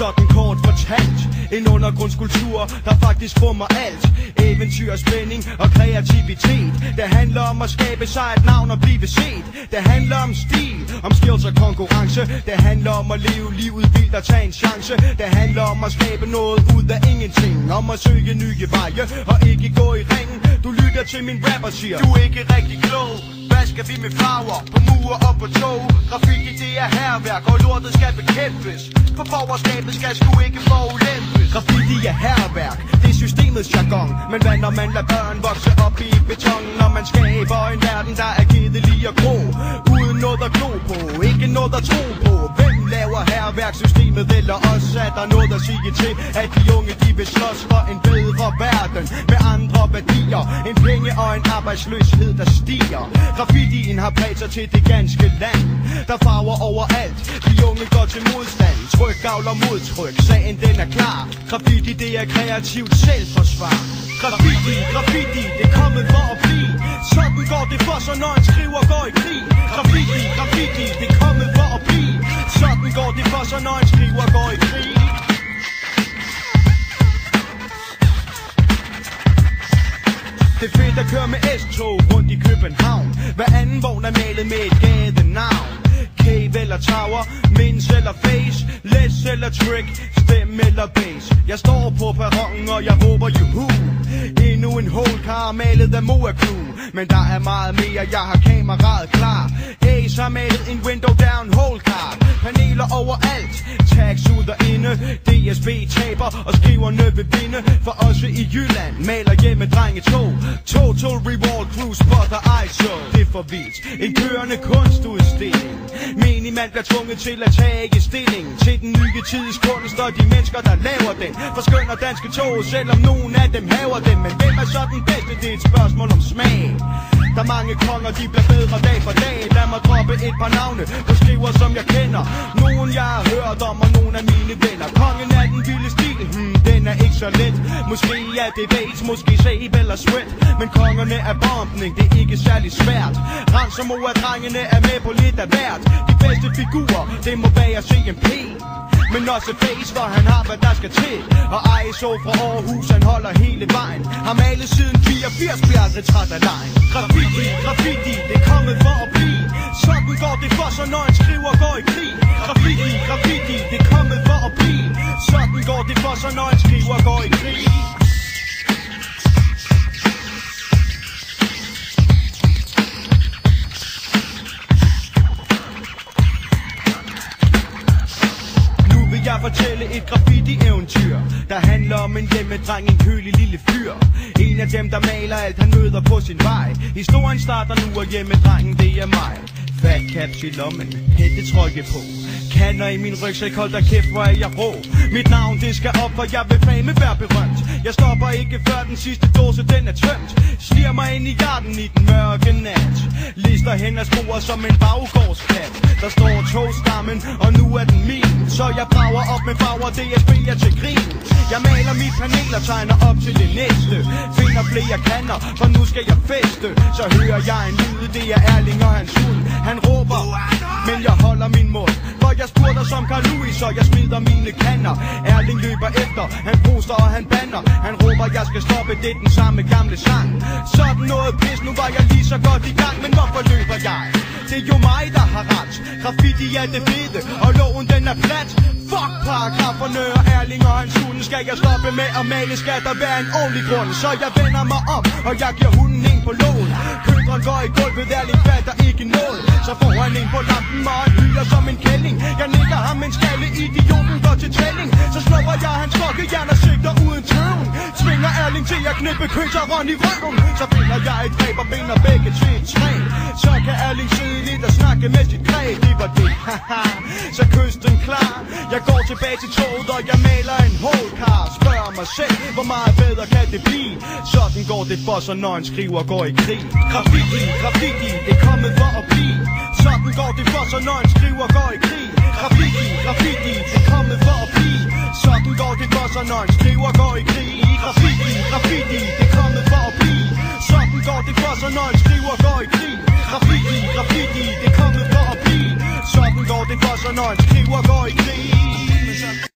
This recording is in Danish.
sådan kort fortalt. En undergrundskultur, der faktisk rummer alt. Eventyr, spænding og kreativitet. Det handler om at skabe sig et navn og blive set. Det handler om stil, om skills og konkurrence. Det handler om at leve livet vildt og tage en chance. Det handler om at skabe noget ud af ingenting. Om at søge nye veje og ikke gå i ringen. Du lytter til min rapper siger, du er ikke rigtig klog. Hvad skal vi med farver? På mure og på tog. Graffiti det er hærværk, og lortet skal bekæmpes. For borgerskabet skal sgu ikke forulempes. Graffiti er hærværk, det er systemets jargon. Men hvad når man lader børn vokse op i beton? Når man skaber en verden, der er kedelig og grå. Uden noget at glo på, ikke noget at tro på. Hvem laver hærværkssystemet eller os? Er der noget at sige til, at de unge de vil slås for en bedre verden? Med andre værdier, en penge og en arbejdsløshed der stiger. Graffitien har bredt sig til det ganske land. Der farver overalt, de unge går til modstand. Tryk avler modtryk, sagen den er klar. Graffiti det er kreativt selvforsvar. Graffiti, det er kommet for at blive. Sådan går det for sig, når en skriver går i krig. Graffiti, det er kommet for at blive. Sådan går det for sig, når en skriver går i krig. Det er fedt at køre med S-tog rundt i København. Hver anden vogn er malet med et gadenavn. Cave eller tower, Mins eller face, Les eller trick, stem eller bass. Jeg står på perronen og jeg råber juhu. Endnu en holdcar malet af Moa Crew. Men der er meget mere, jeg har kameraet klar. Ace har malet en window down holdcar. Paneler overalt, tags ud og inde. DSB taber og skriverne vil vinde. For også i Jylland maler hjemme drengetog. Total Reward Crew spotter ISO. Det er for vildt, en kørende kunstudstilling. Minimand bliver tvunget til at tage stilling til den nye tids kunst og de mennesker der laver den. Forskønner danske tog, selvom nogen af dem haver dem. Men hvem er så den bedste, det er et spørgsmål om smag. Der er mange konger, de bliver bedre dag for dag. Lad mig droppe et par navne på skriver som jeg kender. Nogen jeg har hørt om og nogle af mine venner. Kongen er den vilde stil, den er ikke så let. Måske er det Bates, måske Sabe eller Sweat. Men kongerne er bombning, det er ikke særlig svært. Ransom og drengene er med på lidt af hvert. De bedste figurer, det må være CMP. Men også Face, for han har hvad der skal til. Og ISO fra Aarhus, han holder hele vejen. Har malet siden 84, bliver aldrig træt af lejen. Graffiti, det er kommet for at blive. Sådan går det for sig, når en skriver går i krig. Graffiti, det er kommet for at blive. Sådan går det for sig, når en skriver går i krig. Jeg fortælle et graffiti-eventyr, der handler om en hjemmedreng, en kølig lille fyr. En af dem, der maler alt, han møder på sin vej. Historien starter nu, og hjemmedrengen, det er mig. Fat caps i lommen, hættetrøje på. Kander i min rygsæk, hold da kæft, hvor er jeg rå. Mit navn, det skal op, for jeg vil fame være berømt. Jeg stopper ikke før den sidste dåse, den er tømt. Sliger mig ind i hjerten i den mørke nat. Lister hen af sporet som en baggårdskat. Der står togstammen, og nu er den min. Så jeg brager op med farver, det jeg spiller til grin. Jeg maler mit panel og tegner op til det næste. Finder flere kander, for nu skal jeg feste. Så hører jeg en lyd, det er Erling og hans hund. Han råber, men jeg holder min mund. For jeg spurgte som Carl Louis, så jeg smider mine kander. Erling løber efter, han proster og han banner. Han råber, jeg skal stoppe, det er den samme gamle sang. Sådan noget pis, nu var jeg lige så godt i gang. Men hvorfor løber jeg? Det er jo mig, der har ret. Graffiti er det fede, og loven den er plat. Fuck paragraferne og Erling og hans hunde. Skal jeg stoppe med at male, skal der være en ordentlig grund. Så jeg vender mig om, og jeg giver hunden en på lån. Kødren går i gulvet, Erling fatter ikke noget. Så får han en på lampen, og han hyler som en kælling. Jeg nikker ham en skalle, idioten går til tælling. Så slupper jeg hans skokkejern og sigter uden tøven. Tvinger Erling til at knippe køseren i røven. Så finder jeg et dræb og binder begge til et træ. Så kan Erling sidde lidt og snakke med sit greb. Det var det, haha, så kysten klar. Jeg går tilbage til toget, og jeg maler en holdcar. Spørger mig selv, hvor meget bedre kan det blive? Sådan går det for sig, når en skriver går i krig. Graffiti, det er kommet for at blive. Sådan går det for sig, når en skriver går i krig. Graffiti, det er kommet for at blive. Sådan går det for sig, når en skriver går i krig. Graffiti, det er kommet for at blive. Sådan går det for sig, når en skriver går i krig. Graffiti, det er kommet for at blive. Sådan går det for sig, når en skriver går i krig.